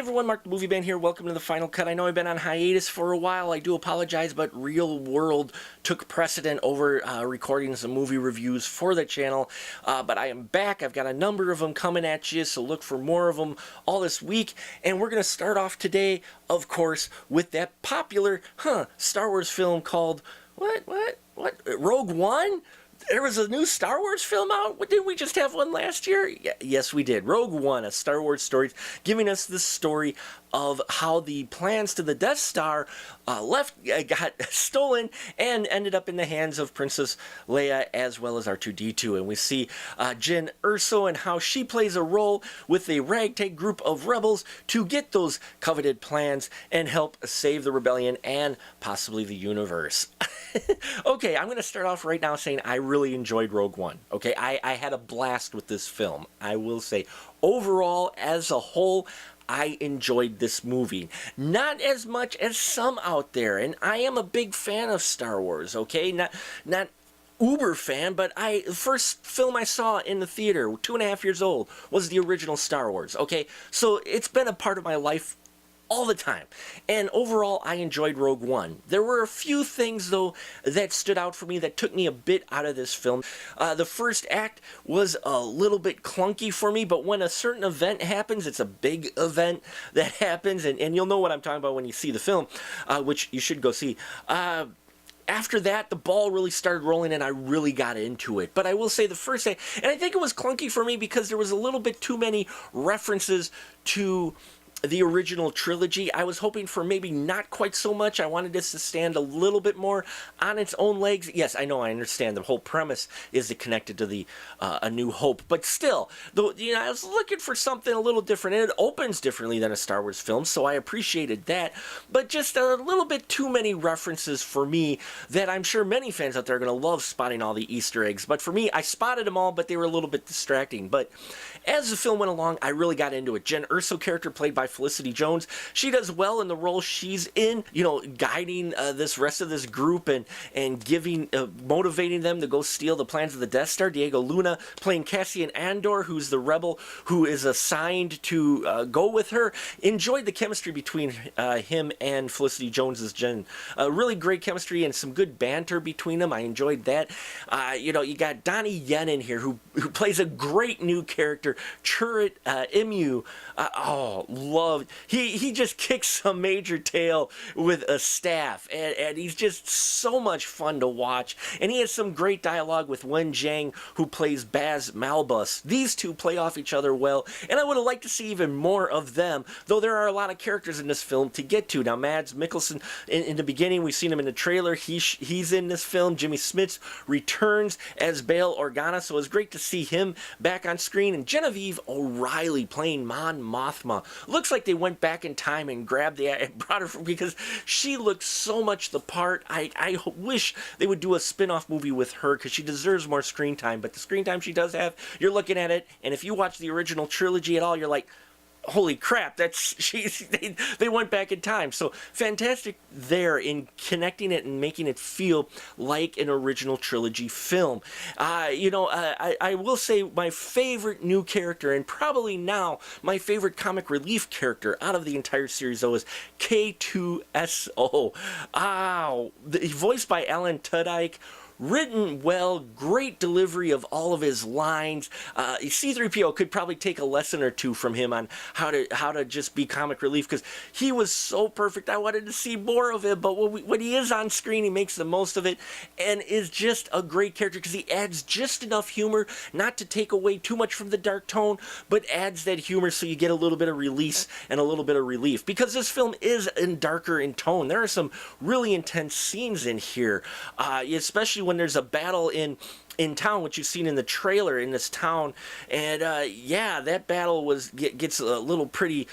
everyone, Mark the Movie Man here. Welcome to the Final Cut. I know I've been on hiatus for a while. I do apologize, but Real World took precedent over recording some movie reviews for the channel. But I am back. I've got a number of them coming at you, so look for more of them all this week. And we're going to start off today, of course, with that popular, Star Wars film called, what? Rogue One? There was a new Star Wars film out? Didn't we just have one last year? Yes, we did. Rogue One, a Star Wars story, giving us the story of how the plans to the Death Star got stolen and ended up in the hands of Princess Leia as well as R2-D2. And we see Jyn Erso and how she plays a role with a ragtag group of rebels to get those coveted plans and help save the rebellion and possibly the universe. Okay, I'm going to start off right now saying I really enjoyed Rogue One. Okay, I had a blast with this film. I will say, overall, as a whole, I enjoyed this movie. Not as much as some out there, and I am a big fan of Star Wars, okay? Not uber fan, but the first film I saw in the theater, 2.5 years old, was the original Star Wars, okay? So it's been a part of my life all the time. And overall, I enjoyed Rogue One. There were a few things, though, that stood out for me that took me a bit out of this film. The first act was a little bit clunky for me, but when a certain event happens, it's a big event that happens, and you'll know what I'm talking about when you see the film, which you should go see. After that, the ball really started rolling and I really got into it. But I will say the first day, and I think it was clunky for me because there was a little bit too many references to the original trilogy. I was hoping for maybe not quite so much. I wanted this to stand a little bit more on its own legs. Yes, I know, I understand the whole premise is connected to the A New Hope, but still, though, I was looking for something a little different, and it opens differently than a Star Wars film, so I appreciated that, but just a little bit too many references for me that I'm sure many fans out there are going to love spotting all the Easter eggs, but for me, I spotted them all, but they were a little bit distracting. But as the film went along, I really got into it. Jyn Erso, character played by Felicity Jones, she does well in the role she's in, guiding this rest of this group and giving, motivating them to go steal the plans of the Death Star. Diego Luna playing Cassian Andor, who's the rebel who is assigned to go with her. Enjoyed the chemistry between him and Felicity Jones's Jyn. Really great chemistry and some good banter between them. I enjoyed that. You got Donnie Yen in here who plays a great new character, Chirrut Imwe. Loved. He just kicks some major tail with a staff, and he's just so much fun to watch. And he has some great dialogue with Wen Zhang, who plays Baz Malbus. These two play off each other well, and I would have liked to see even more of them, though there are a lot of characters in this film to get to. Now, Mads Mikkelsen, in the beginning, we've seen him in the trailer. He's in this film. Jimmy Smits returns as Bail Organa, so it's great to see him back on screen. And Genevieve O'Reilly playing Mon Mothma. Looks like they went back in time and brought her because she looks so much the part. I wish they would do a spin-off movie with her because she deserves more screen time. But the screen time she does have, you're looking at it, and if you watch the original trilogy at all, you're like, holy crap, they went back in time. So fantastic there in connecting it and making it feel like an original trilogy film. I will say my favorite new character, and probably now my favorite comic relief character out of the entire series, though, is K2SO. Voiced by Alan Tudyk. Written well, great delivery of all of his lines. C-3PO could probably take a lesson or two from him on how to just be comic relief, because he was so perfect. I wanted to see more of him, but when he is on screen, he makes the most of it and is just a great character because he adds just enough humor not to take away too much from the dark tone, but adds that humor so you get a little bit of release and a little bit of relief, because this film is darker in tone. There are some really intense scenes in here, especially when there's a battle in town, which you've seen in the trailer, in this town, and that battle gets a little pretty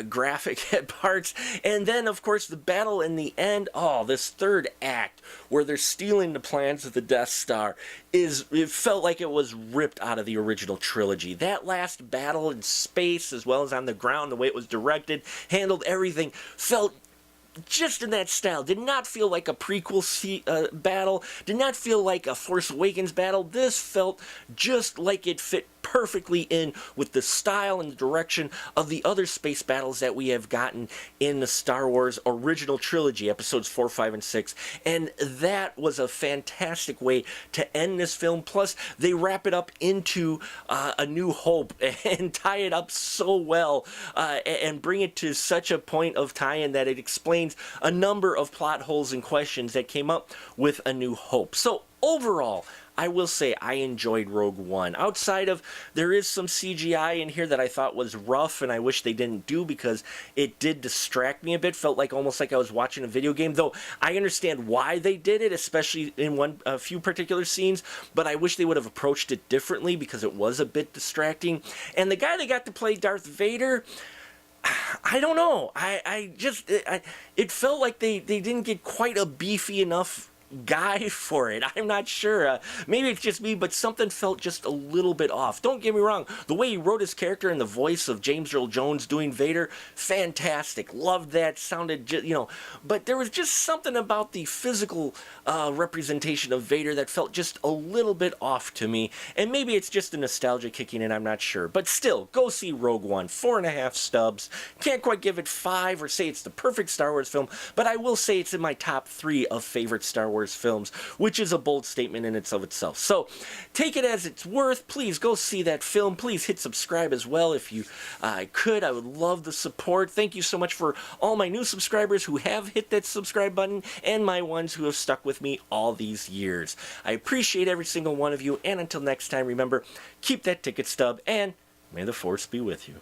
graphic at parts. And then, of course, the battle in the end, this third act where they're stealing the plans of the Death Star, it felt like it was ripped out of the original trilogy. That last battle in space as well as on the ground, the way it was directed, handled everything, felt just in that style. Did not feel like a prequel battle. Did not feel like a Force Awakens battle. This felt just like it fit perfectly in with the style and the direction of the other space battles that we have gotten in the Star Wars original trilogy, episodes 4, 5, and 6. And that was a fantastic way to end this film. Plus, they wrap it up into A New Hope and tie it up so well and bring it to such a point of tie-in that it explains a number of plot holes and questions that came up with A New Hope. So overall, I will say I enjoyed Rogue One. Outside of, there is some CGI in here that I thought was rough and I wish they didn't do because it did distract me a bit. Felt like almost like I was watching a video game, though I understand why they did it, especially in a few particular scenes, but I wish they would have approached it differently because it was a bit distracting. And the guy that got to play Darth Vader, I don't know. It felt like they didn't get quite a beefy enough guy for it. I'm not sure. Maybe it's just me, but something felt just a little bit off. Don't get me wrong. The way he wrote his character and the voice of James Earl Jones doing Vader, fantastic. Loved that. Sounded, but there was just something about the physical representation of Vader that felt just a little bit off to me. And maybe it's just the nostalgia kicking in. I'm not sure. But still, go see Rogue One. 4.5 stubs. Can't quite give it 5 or say it's the perfect Star Wars film, but I will say it's in my top 3 of favorite Star Wars films, which is a bold statement in itself. So take it as it's worth. Please go see that film. Please hit subscribe as well if you could. I would love the support. Thank you so much for all my new subscribers who have hit that subscribe button and my ones who have stuck with me all these years. I appreciate every single one of you, and until next time, remember, keep that ticket stub and may the Force be with you.